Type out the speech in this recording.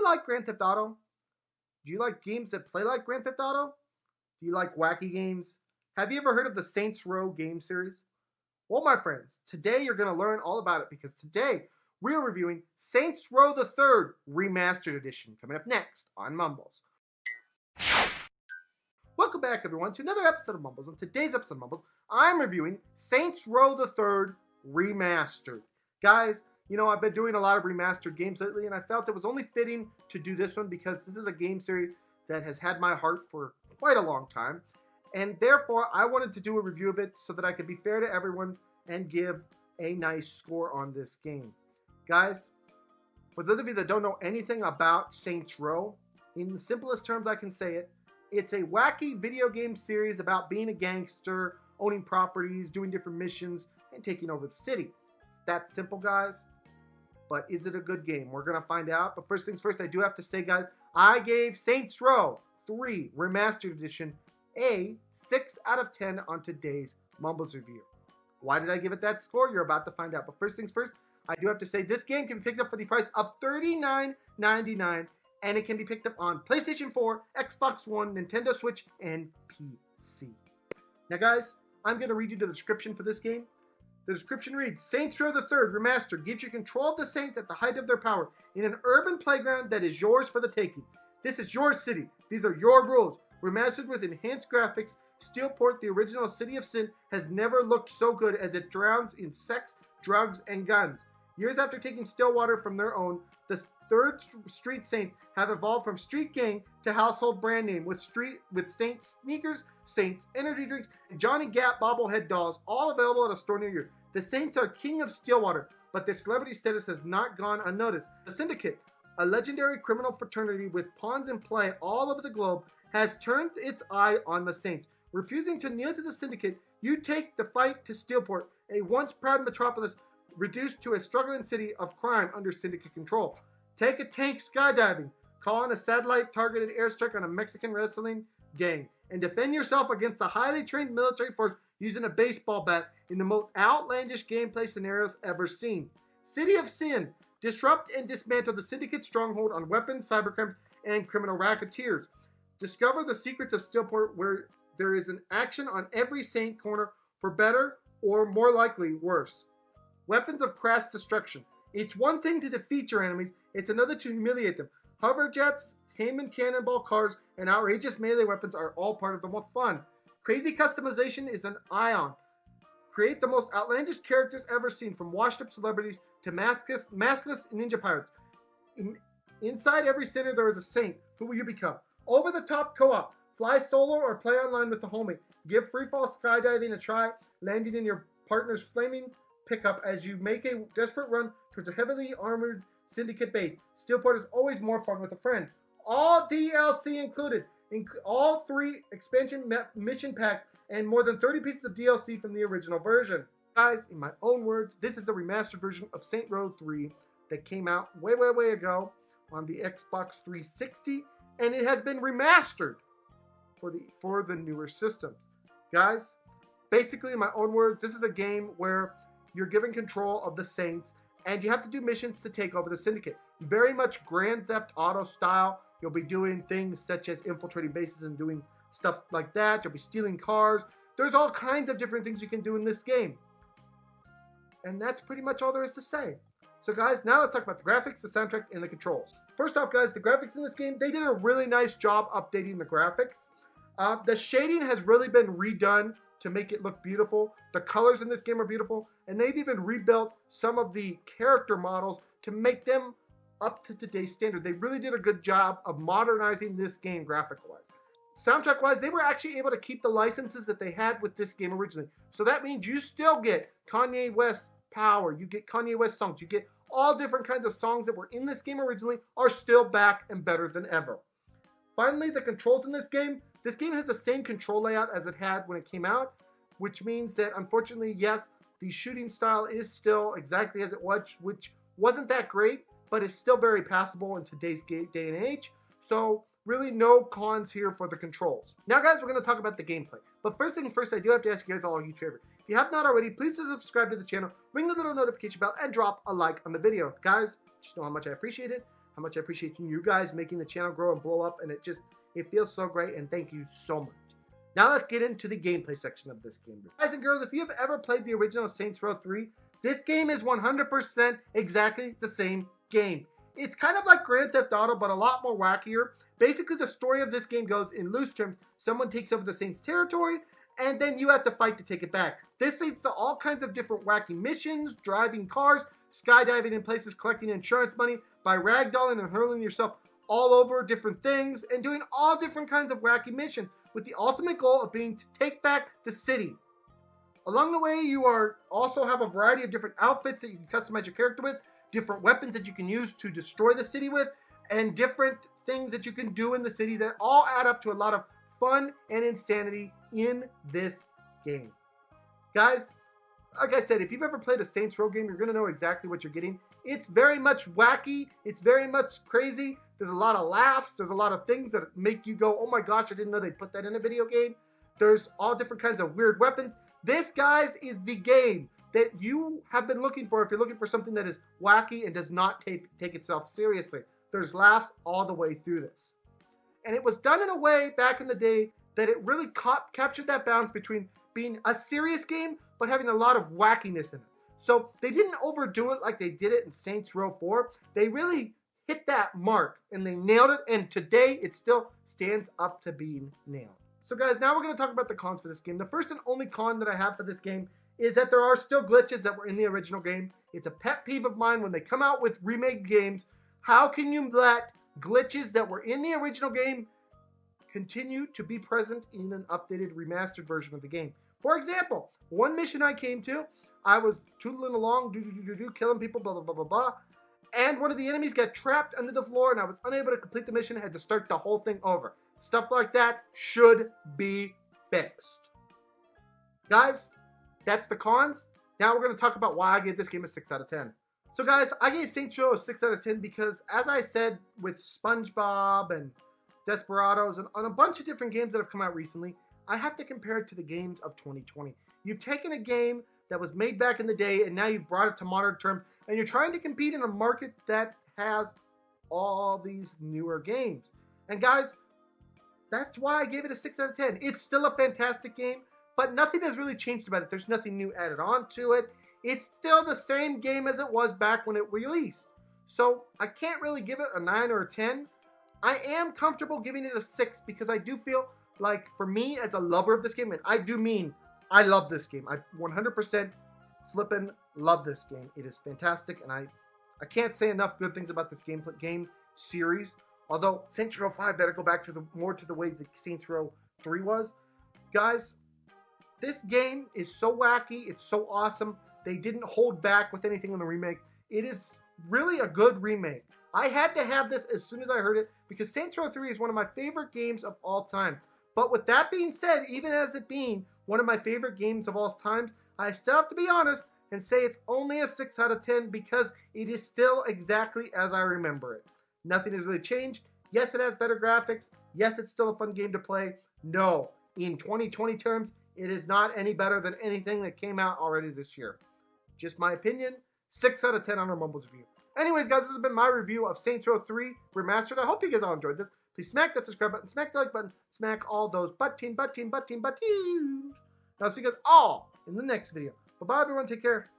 like Grand Theft Auto? Do you like games that play like Grand Theft Auto? Do you like wacky games? Have you ever heard of the Saints Row game series? Well, my friends, today you're going to learn all about it because today we're reviewing Saints Row the Third Remastered Edition, coming up next on Mumbles. Welcome back, everyone, to another episode of Mumbles. On today's episode of Mumbles, I'm reviewing Saints Row the Third Remastered. Guys, you know, I've been doing a lot of remastered games lately, and I felt it was only fitting to do this one because this is a game series that has had my heart for quite a long time. And therefore, I wanted to do a review of it so that I could be fair to everyone and give a nice score on this game. Guys, for those of you that don't know anything about Saints Row, in the simplest terms I can say it, it's a wacky video game series about being a gangster, owning properties, doing different missions, and taking over the city. That's simple, guys. But is it a good game? We're going to find out. But first things first, I do have to say, guys, I gave Saints Row 3 Remastered Edition a 6 out of 10 on today's Mumbles review. Why did I give it that score? You're about to find out. But first things first, I do have to say this game can be picked up for the price of $39.99, and it can be picked up on PlayStation 4, Xbox One, Nintendo Switch, and PC. Now, guys, I'm going to read you the description for this game. The description reads, Saints Row the Third Remastered gives you control of the Saints at the height of their power in an urban playground that is yours for the taking. This is your city. These are your rules. Remastered with enhanced graphics, Steelport, the original City of Sin, has never looked so good as it drowns in sex, drugs, and guns. Years after taking Stillwater from their own, the Third Street Saints have evolved from street gang to household brand name with Saints sneakers, Saints energy drinks, and Johnny Gap bobblehead dolls, all available at a store near you. The Saints are king of Stillwater, but their celebrity status has not gone unnoticed. The Syndicate, a legendary criminal fraternity with pawns in play all over the globe, has turned its eye on the Saints. Refusing to kneel to the Syndicate, you take the fight to Steelport, a once proud metropolis reduced to a struggling city of crime under Syndicate control. Take a tank skydiving, call in a satellite-targeted airstrike on a Mexican wrestling gang, and defend yourself against a highly trained military force using a baseball bat in the most outlandish gameplay scenarios ever seen. City of Sin, disrupt and dismantle the Syndicate stronghold on weapons, cybercrimes, and criminal racketeers. Discover the secrets of Steelport, where there is an action on every Saint corner for better or more likely worse. Weapons of crass destruction. It's one thing to defeat your enemies, it's another to humiliate them. Hover jets, Heyman cannonball cars, and outrageous melee weapons are all part of the fun. Crazy customization is an ion. Create the most outlandish characters ever seen, from washed-up celebrities to maskless ninja pirates. Inside every center there is a saint. Who will you become? Over-the-top co-op. Fly solo or play online with the homie. Give freefall skydiving a try, landing in your partner's flaming pickup as you make a desperate run towards a heavily armored Syndicate base. Steelport is always more fun with a friend. All DLC included. All 3 expansion mission packs and more than 30 pieces of DLC from the original version. Guys, in my own words, this is the remastered version of Saints Row 3 that came out way ago on the Xbox 360, and it has been remastered for the newer systems. Guys, basically, in my own words, this is a game where you're given control of the Saints, and you have to do missions to take over the Syndicate. Very much Grand Theft Auto style. You'll be doing things such as infiltrating bases and doing stuff like that. You'll be stealing cars. There's all kinds of different things you can do in this game. And that's pretty much all there is to say. So guys, now let's talk about the graphics, the soundtrack, and the controls. First off, guys, the graphics in this game, they did a really nice job updating the graphics. The shading has really been redone to make it look beautiful. The colors in this game are beautiful, and they've even rebuilt some of the character models to make them up to today's standard. They really did a good job of modernizing this game graphic-wise. Soundtrack-wise, they were actually able to keep the licenses that they had with this game originally. So that means you still get Kanye West Power, you get Kanye West songs, you get all different kinds of songs that were in this game originally are still back and better than ever. Finally, the controls in this game has the same control layout as it had when it came out, which means that unfortunately, yes, the shooting style is still exactly as it was, which wasn't that great, but is still very passable in today's day and age. So really no cons here for the controls. Now guys, we're going to talk about the gameplay. But first things first, I do have to ask you guys all a huge favor. If you have not already, please subscribe to the channel, ring the little notification bell, and drop a like on the video. Guys, just know how much I appreciate it, how much I appreciate you guys making the channel grow and blow up, and it feels so great, and thank you so much. Now let's get into the gameplay section of this game. Guys and girls, if you have ever played the original Saints Row 3, this game is 100% exactly the same game. It's kind of like Grand Theft Auto, but a lot more wackier. Basically, the story of this game goes, in loose terms, someone takes over the Saints territory, and then you have to fight to take it back. This leads to all kinds of different wacky missions, driving cars, skydiving in places, collecting insurance money by ragdolling and hurling yourself all over different things, and doing all different kinds of wacky missions with the ultimate goal of being to take back the city. Along the way, you also have a variety of different outfits that you can customize your character with, different weapons that you can use to destroy the city with, and different things that you can do in the city that all add up to a lot of fun and insanity in this game. Guys, like I said, if you've ever played a Saints Row game, you're going to know exactly what you're getting. It's very much wacky. It's very much crazy. There's a lot of laughs. There's a lot of things that make you go, oh my gosh, I didn't know they put that in a video game. There's all different kinds of weird weapons. This, guys, is the game that you have been looking for if you're looking for something that is wacky and does not take itself seriously. There's laughs all the way through this. And it was done in a way back in the day that it really captured that balance between being a serious game but having a lot of wackiness in it. So they didn't overdo it like they did it in Saints Row 4. They really hit that mark and they nailed it, and today it still stands up to being nailed. So guys, now we're going to talk about the cons for this game. The first and only con that I have for this game is that there are still glitches that were in the original game. It's a pet peeve of mine when they come out with remake games. How can you let glitches that were in the original game continue to be present in an updated remastered version of the game? For example, one mission I came to, I was tootling along, killing people, blah, blah, blah, blah, blah. And one of the enemies got trapped under the floor and I was unable to complete the mission. I had to start the whole thing over. Stuff like that should be fixed. Guys, that's the cons. Now we're going to talk about why I gave this game a 6 out of 10. So guys, I gave Saints Row a 6 out of 10 because, as I said, with SpongeBob and Desperados and on a bunch of different games that have come out recently, I have to compare it to the games of 2020. You've taken a game that was made back in the day and now you've brought it to modern terms, and you're trying to compete in a market that has all these newer games. And guys, that's why I gave it a 6 out of 10. It's still a fantastic game, but nothing has really changed about it. There's nothing new added on to it. It's still the same game as it was back when it released. So I can't really give it a 9 or a 10. I am comfortable giving it a 6 because I do feel like, for me as a lover of this game, and I do mean I love this game. I 100% flippin' love this game. It is fantastic, and I can't say enough good things about this game series. Although Saints Row 5 better go back to more to the way the Saints Row 3 was. Guys, this game is so wacky. It's so awesome. They didn't hold back with anything in the remake. It is really a good remake. I had to have this as soon as I heard it because Saints Row 3 is one of my favorite games of all time. But with that being said, even as it being one of my favorite games of all times, I still have to be honest and say it's only a 6 out of 10 because it is still exactly as I remember it. Nothing has really changed. Yes, it has better graphics. Yes, it's still a fun game to play. No, in 2020 terms, it is not any better than anything that came out already this year. Just my opinion. 6 out of 10 on our Mumbles review. Anyways, guys, this has been my review of Saints Row 3 Remastered. I hope you guys all enjoyed this. Please smack that subscribe button, smack the like button, smack all those buttons. Now, see you guys all in the next video. Bye-bye, everyone. Take care.